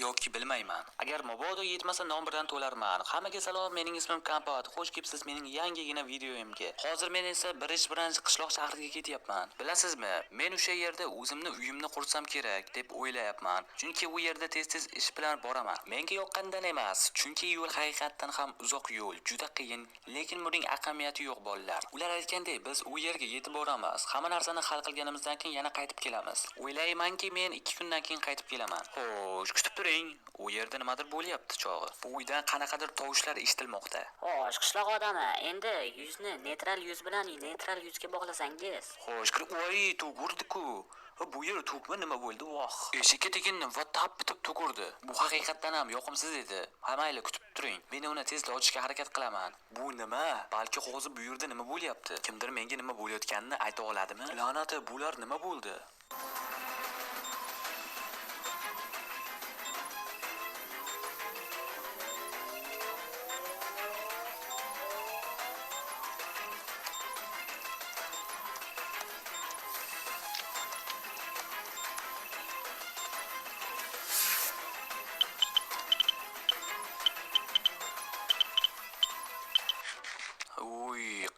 yoki bilmayman. Agar mabodo yetmasa nomberdan to'larman. Hammaga salom, mening ismim Kompot. Xush kelibsiz mening yangigina videoyimga. Hozir men esa birinchi qishloq shahriga ketyapman. Bilasizmi, men o'sha yerda o'zimni uyimni qursam kerak deb o'ylayapman. Chunki u yerda tez-tez ish bilan boraman. Menga yoqqandan emas, chunki yo'l haqiqatan ham uzoq yo'l, juda qiyin, lekin buning ahamiyati yo'q bolalar. Ular aytgandek, biz u yerga yetib boramiz. Hamma narsani hal qilganimizdan keyin yana qaytib kelamiz. O'ylaymanki, men 2 kundan keyin qaytib kelaman. Xo'sh, kutib turing. U yerda nimadir bo'lyapti chog'i. Bu uydan qanaqadir tovushlar eshitilmoqda. Xo'sh, qishloq odami, endi yuzni neytral yuz bilan neytral yuzga bog'lasangiz. Xo'sh, voy, tugurdi-ku. Bu yer tug'ma nima bo'ldi? Voh. Eshikka tegindim va tap bitib tugurdi. Bu haqiqatan ham yoqimsiz edi. Ha mayli, kutib turing. Men uni tezda ochishga harakat qilaman. Bu nima? Balki hozir bu yerda nima bo'lyapti? Kimdir menga nima bo'layotganini ayta oladimi? La'nati, bular nima bo'ldi?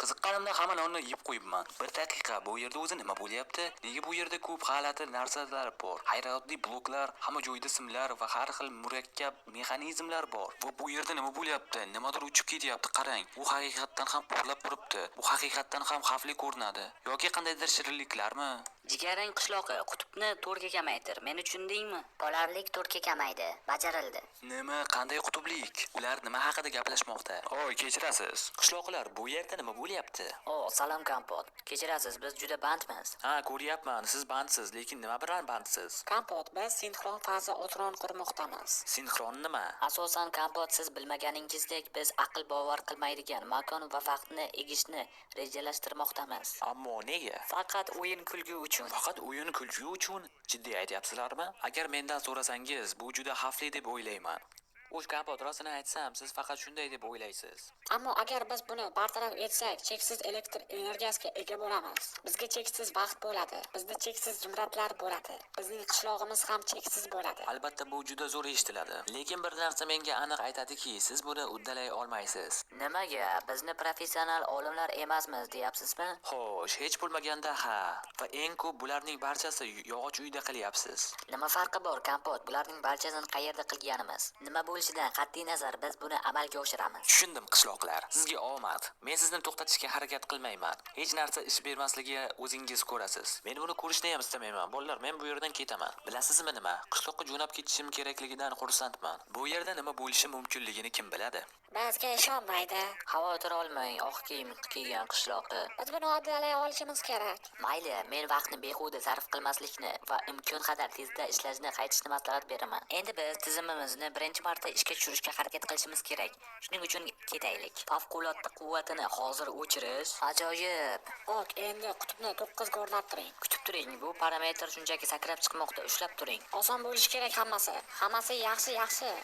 Qiziqqanimda hamma nonni yeb qo'yibman. Bir daqiqa, bu yerda o'zi nima bo'lyapti? Nega bu yerda ko'p g'alati narsalar bor? Hayratli bloklar, hamma joyda simlar va har xil murakkab mexanizmlar bor. Va bu yerda nima bo'lyapti? Nimadir uchib ketyapti, qarang. Bu haqiqatan ham porlab turibdi. Bu haqiqatan ham xavfli ko'rinadi. Yoki qandaydir shirinliklarmi? Jigarrang qishloqi, qutbni 4 ga kamaytir. Meni tushundingmi? Polarlik 4 ga kamaydi. Bajarildi. Nima, qanday qutblik? Ular nima haqida gaplashmoqda? Oy, kechirasiz. Qishloqlar, bu yerda nima bo'lyapti? Salom Kompot. Kechirasiz, biz juda bandmiz. Ha, ko'ryapman, siz bandsiz, lekin nima bilan bandsiz? Kompot, biz sinxron faza otron qurmoqdamiz. Sinxron nima? Asosan Kompot, siz bilmaganingizdek biz aql bovar qilmaydigan makon va vaqtni egishni rejalashtirmoqdamiz. Ammo nega? Faqat o'yin kulgi uchun. Faqat o'yin kulgi uchun? Jiddiy aytyapsizlarmi? Agar mendan so'rasangiz, bu juda xavfli deb o'ylayman. O'sh Kompot, rostini aytsam, siz faqat shunday deb o'ylaysiz. Ammo agar biz buni bartaraf etsak, cheksiz elektr energiyasiga ega bo'lamiz. Bizga cheksiz vaqt bo'ladi. Bizda cheksiz zumradlar bo'ladi. Bizning qishlog'imiz ham cheksiz bo'ladi. Albatta bu juda zo'r eshitiladi. Lekin bir narsa menga aniq aytadiki, siz buni uddalay olmaysiz. Nimaga? Bizni professional olimlar emasmiz, deyapsizmi? Xo'sh, hech bo'lmaganda ha. Va eng ko'p bularning barchasi yog'och uyda qilyapsiz. Nima farqi bor, Kompot? Bularning barchasini qayerda qilganimiz? Nima bo'lishidan qat'iy nazar biz buni amalga oshiramiz. Tushundim qishloqlar. Sizga omad. Men sizni to'xtatishga harakat qilmayman. Hech narsa ish bermasligiga o'zingiz ko'rasiz. Men buni ko'rishni ham istamayman. Bolalar, men bu yerdan ketaman. Bilasizmi nima? Qishloqqa jo'nab ketishim kerakligidan xursandman. Bu yerda nima bo'lishi mumkinligini kim biladi? Bizga ishonmaydi. Xavotir olmang, oq kiyim kiygan qishloqi. Biz buni uddalay olishimiz kerak. Mayli, men vaqtni behuda sarf qilmaslikni va imkon qadar tezda ishlashni qaytishni maslahat beraman. Endi biz tizimimizni birinchi marta ishga tushirishga harakat qilishimiz kerak. Shuning uchun ketaylik. Favqulodda quvvatini hozir o'chirish ajoyib. Ok, endi qutbni 9 ga o'rnab turing. Kutib turing, bu parametr shunchaki sakrab chiqmoqda, ushlab turing. Oson bo'lishi kerak hammasi. Hammasi yaxshi.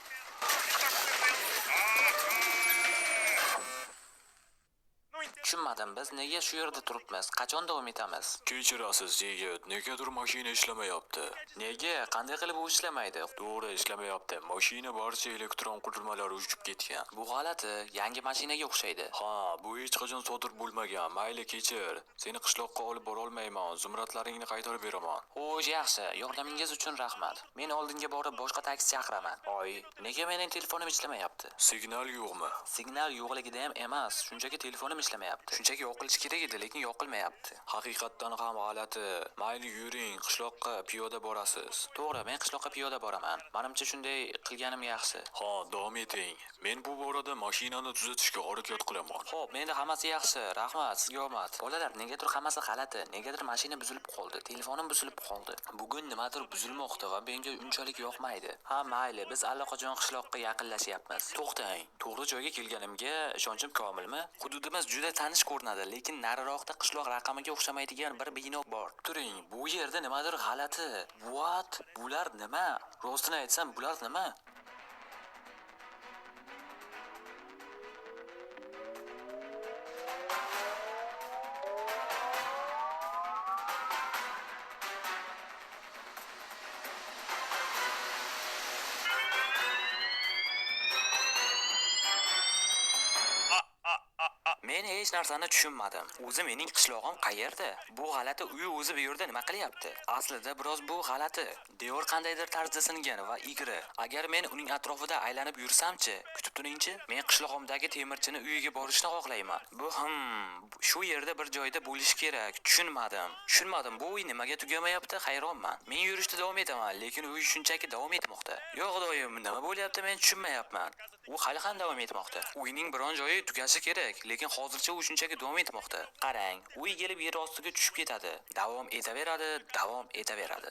Tushunmadim, biz nega shu yerda turibmiz? Qachon davom etamiz? Kechirasiz, yigit, negadir mashina ishlamayapti. Nega? Qanday qilib u ishlamaydi? To'g'ri, ishlamayapti. Mashina barcha elektron qurilmalari uchib ketgan. Bu g'alati, yangi mashinaga o'xshaydi. Ha, bu hech qachon sodir bo'lmagan. Mayli, kechir. Seni qishloqqa olib bora olmayman. Zumradlaringni qaytarib beraman. Xo'sh, yaxshi. Yordamingiz uchun rahmat. Men oldinga borib boshqa taksi chaqiraman. Oy, nega mening telefonim ishlamayapti? Signal yo'qmi? Signal yo'qligida ham emas, shunchaki telefonim ishlamayapti. Shunchaki yoqilishi kerak edi, lekin yoqilmayapti. Haqiqatdan ham g'alati. Mayli, yuring, qishloqqa piyoda borasiz. To'g'ri, men qishloqqa piyoda boraman. Menimcha shunday qilganim yaxshi. Ha, davom eting. Men bu borada mashinani tuzatishga harakat qilaman. Xo'p, menda hammasi yaxshi. Rahmat, sizga omad. Bolalar, negadir hammasi g'alati. Negadir mashina buzilib qoldi, telefonim buzilib qoldi. Bugun nimadir buzilmoqda va menga unchalik yoqmaydi. Ha, mayli, biz allaqachon qishloqqa yaqinlashyapmiz. To'xtang. To'g'ri joyga kelganimga ishonchim komilmi? Hududimiz juda tanish ko'rinadi, lekin nariroqda qishloq raqamiga o'xshamaydigan bir bino bor. Turing, bu yerda nimadir g'alati. What? Bular nima? Rostini aytsam, bular nima? Men hech narsani tushunmadim. O'zi mening qishlog'im qayerda? Bu g'alati uy o'zi bu yerda nima qilyapti? Aslida biroz bu g'alati. Devor qandaydir tarzda singan va egri. Agar men uning atrofida aylanib yursamchi, kutib turingchi, men qishlog'imdagi temirchini uyiga borishni xohlayman. Bu shu yerda bir joyda bo'lish kerak. Tushunmadim. Bu uy nimaga tugamayapti? Hayronman. Men yurishda davom etaman, lekin uy shunchaki davom etmoqda. Yo'q doim, nima bo'lyapti men tushunmayapman. U hali ham davom etmoqda. Uyning biron joyi tugashi kerak, lekin hozircha u shunchaki davom etmoqda. Qarang, uy kelib yer ostiga tushib ketadi. Davom etaveradi.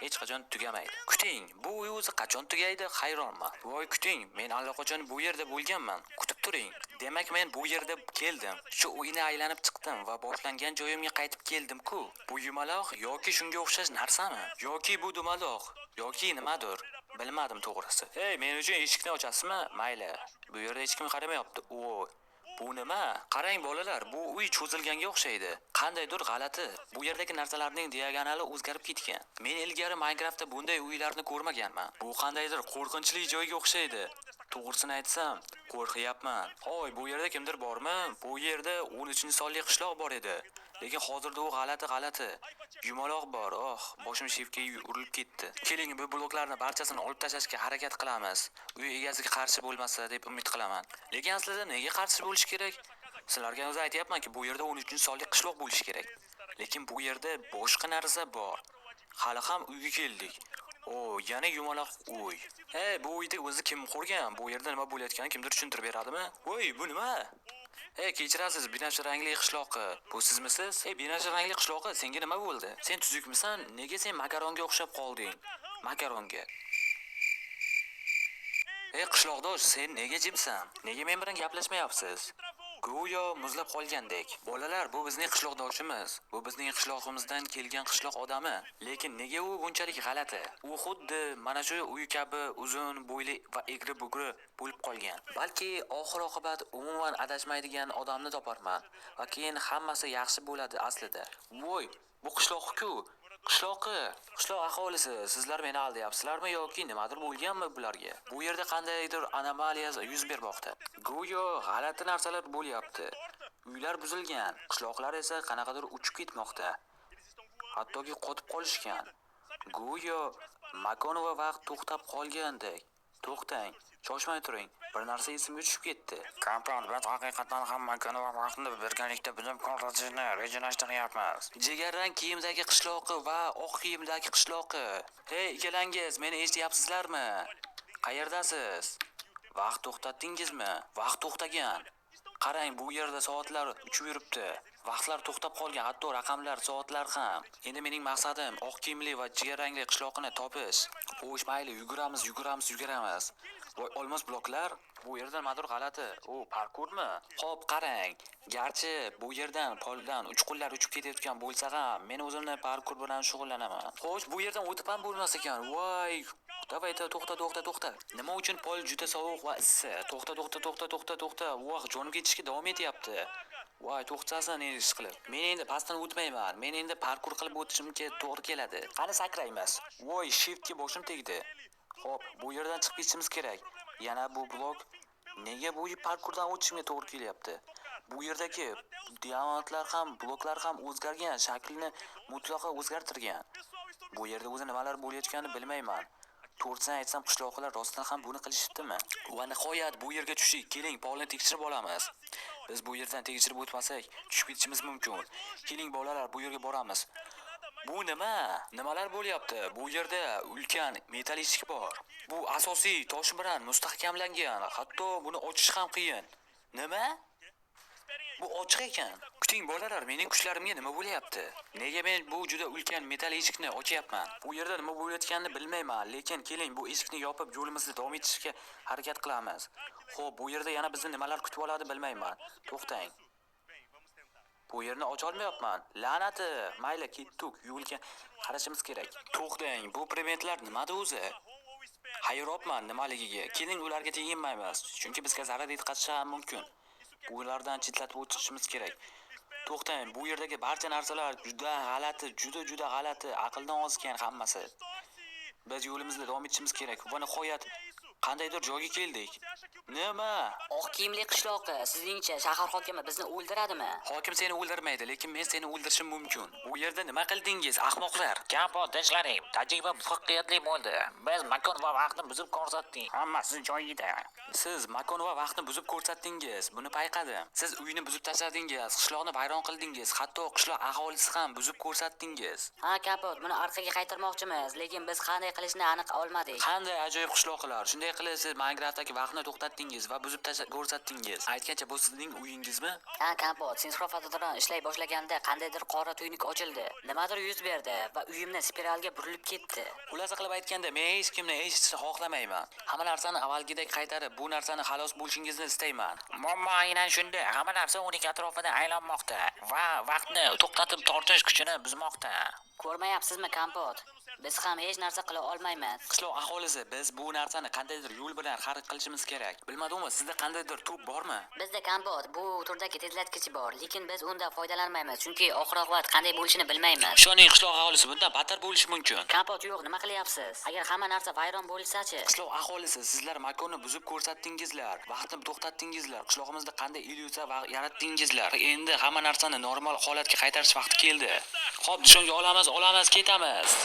Hech qachon tugamaydi. Kuting, bu uy o'zi qachon tugaydi? Hayronman. Voy kuting, men allaqachon bu yerda bo'lganman. Kutib turing. Demak men bu yerda keldim. Shu uyni aylanib chiqdim va boshlangan joyimga qaytib keldim-ku. Bu yumaloq yoki shunga o'xshash narsami? Yoki bu dumaloq yoki nimadir? Bilmadim to'g'risi. Hey, men uchun eshikni ochasizmi? Mayli. Bu yerda hech kim qaramayapti. Bu nima? Qarang bolalar, bu uy cho'zilganga o'xshaydi. Qandaydir g'alati. Bu yerdagi narsalarning diagonali o'zgarib ketgan. Men ilgari Minecraftda bunday uylarni ko'rmaganman. Bu qandaydir qo'rqinchli joyga o'xshaydi. To'g'risini aytsam, qo'rqyapman. Hoy, bu yerda kimdir bormi? Bu yerda 13-sonli qishloq bor edi. Lekin hozirda u g'alati. Yumaloq bor. Boshim shefga urilib ketdi. Keling, bu bloklarni barchasini olib tashlashga harakat qilamiz. Uy egasiga qarshi bo'lmasa deb umid qilaman. Lekin aslida nega qarshi bo'lish kerak? Sizlarga o'zi aytayapman-ki, bu yerda 13-sonli qishloq bo'lishi kerak. Lekin bu yerda boshqa narsa bor. Hali ham uyga keldik. Yana yumaloq uy. Hey, bu uyda o'zi kim qurgan? Bu yerda nima bo'layotganini kimdir tushuntirib beradimi? Voy, bu nima? Hey, kechirasiz, binafsha rangli qishloqi. Bu sizmisiz? Hey, binafsha rangli qishloqi, senga nima bo'ldi? Sen tuzukmisan? Nega sen makaronga o'xshab qolding? Makaronga. Hey, qishloqdosh, sen nega jimsan? Nega men bilan gaplashmayapsiz? Go'yo muzlab qolgandek. Bolalar, bu bizning qishloqdoshimiz. Bu bizning qishlog'imizdan kelgan qishloq odami. Lekin nega u bunchalik g'alati? U xuddi mana shu uy kabi uzun, bo'yli va egri-bugri bo'lib qolgan. Balki oxir-oqibat umuman adashmaydigan odamni toparman va keyin hammasi yaxshi bo'ladi aslida. Voy, bu qishloq-ku. Qishloq aholisi, sizlar meni aldayapsizlarmi yoki nimadir bo'lganmi bularga? Bu yerda qandaydir anomaliya yuz bermoqda. Go'yo g'alati narsalar bo'lyapti. Uylar buzilgan, qishloqlar esa qanaqadir uchib ketmoqda. Hattoki qotib qolishgan. Go'yo makon va vaqt to'xtab qolgandek. To'xtang, shoshmay turing. Bir narsa esimga tushib ketdi. Kompon, biz haqiqatan ham makon va vaqtni birgalikda buzib qoldirishni rejalashtiryapmiz. Jigarrang kiyimdagi qishloqi va oq kiyimdagi qishloqi. Hey, ikkalangiz, meni eshityapsizlarmi? Qayerdasiz? Vaqt to'xtatdingizmi? Vaqt to'xtagan. Qarang, bu yerda soatlar uchib yuribdi. Vaqtlar to'xtab qolgan, hatto raqamlar, soatlar ham. Endi mening maqsadim oq kiyimli va jigarrangli qishloqni topish. Xo'sh, mayli, yuguramiz. Voy, olmos bloklar. Bu yerda nimadir g'alati. Parkurmi? Xo'p, qarang. Garchi bu yerdan poldan uchqunlar uchib ketayotgan bo'lsa ham, men o'zimni parkur bilan shug'ullanaman. Xo'sh, bu yerdan o'tib ham bo'lmas ekan. Voy, davay, to'xta. Nima uchun pol juda sovuq va issiq? To'xta. Voh, jonim ketishga davom etyapti. Voy, to'xtasin ish qilib. Men endi pastdan o'tmayman. Men endi parkur qilib o'tishimga to'g'ri keladi. Qani sakraymiz. Voy, shiftga boshim tegdi. Xo'p, bu yerdan chiqib ketishimiz kerak. Yana bu blok. Nega bu parkurdan o'tishimga to'g'ri kelyapti? Bu yerdagi diamantlar ham, bloklar ham o'zgargan, shaklini mutlaqo o'zgartirgan. Bu yerda o'zi nimalar bo'layotganini bilmayman. To'g'risini aytsam, qishloqlar rostdan ham buni qilishibdimi? Va nihoyat bu yerga tushdik. Keling, polni tekshirib olamiz. Biz bu yerdan tekshirib o'tmasak, tushib ketishimiz mumkin. Keling bolalar, bu yerga boramiz. Bu nima? Nimalar bo'lyapti? Bu yerda ulkan metall eshik bor. Bu asosiy tosh bilan mustahkamlangan. Hatto buni ochish ham qiyin. Nima? Bu ochiq ekan. Kuting bolalar, mening kuchlarimga nima bo'lyapti? Nega men bu juda ulkan metall eshikni ochyapman? Bu yerda nima bo'layotganini bilmayman, lekin keling bu eshikni yopib yo'limizni davom etishga harakat qilamiz. Xo'p, bu yerda yana bizni nimalar kutib oladi bilmayman. To'xtang. Bu yerni ocha olmayapman. La'nati. Mayli, ketdik. Yo'lga qarashimiz kerak. To'xtang. Bu prementlar nimada o'zi? Hayropman nimaligiga. Keling ularga teginmaymiz, chunki bizga zarar yetkazishi ham mumkin. Bulardan chetlatib o'tishimiz kerak. To'xtang, bu yerdagi barcha narsalar juda g'alati, aqldan ozgan hammasi. Biz yo'limizda davom etishimiz kerak. Va nihoyat qandaydir joyga keldik. Nima? Oq kiyimli qishloqi, sizningcha shahar hokimi bizni o'ldiradimi? Hokim seni o'ldirmaydi, lekin men seni o'ldirishim mumkin. Bu yerda nima qildingiz, ahmoqlar? Kapot tashlaring. Tajriba muvaffaqiyatli bo'ldi. Biz makon va vaqtni buzib ko'rsatdik. Hammasi joyida. Siz makon va vaqtni buzib ko'rsatdingiz. Buni payqadim. Siz uyni buzib tashladingiz, qishloqni vayron qildingiz, hatto qishloq aholisi ham buzib ko'rsatdingiz. Ha, kapot, buni orqaga qaytarmoqchimiz, lekin biz qanday qilishni aniq olmadik. Qanday ajoyib qishloqlar. Shunday qilib siz Minecraftdagi vaqtni to'xtatdingiz va buzib tashlab ko'rsatdingiz. Aytgancha bu sizning uyingizmi? Ha, kapot, sinxrofatodron ishlay boshlaganda qandaydir qora tuynuk ochildi. Nimadir yuz berdi va uyimni spiralga burilib ketdi. Xulasa qilib aytganda, men hech kimni eshitishni xohlamayman. Hamma narsani avvalgidek qaytarib, bu narsani xalos bo'lishingizni istayman. Muammo aynan shunda. Hamma narsa uning atrofida aylanmoqda va vaqtni to'xtatib tortish kuchini buzmoqda. Ko'rmayapsizmi, kapot? Biz ham hech narsa qila olmaymiz. Qishloq aholisi, biz bu narsani qandaydir yo'l bilan xarid qilishimiz kerak. Bilmadimmi, sizda qandaydir to'p bormi? Bizda kapot, bu turdagi tezlatkichi bor, lekin biz undan foydalanmaymiz, chunki oxir-oqibat qanday bo'lishini bilmaymiz. Shoning qishloq aholisi bundan battar bo'lishi mumkin. Kapot yo'q, nima qilyapsiz? Agar hamma narsa vayron bo'lsa-chi? Qishloq aholisi, sizlar makonni buzib ko'rsatdingizlar, vaqtni to'xtatdingizlar, qishlog'imizda qanday ilyuziya yaratdingizlar. Endi hamma narsani normal holatga qaytarish vaqti keldi. Xo'p, nishonga olamiz, ketamiz.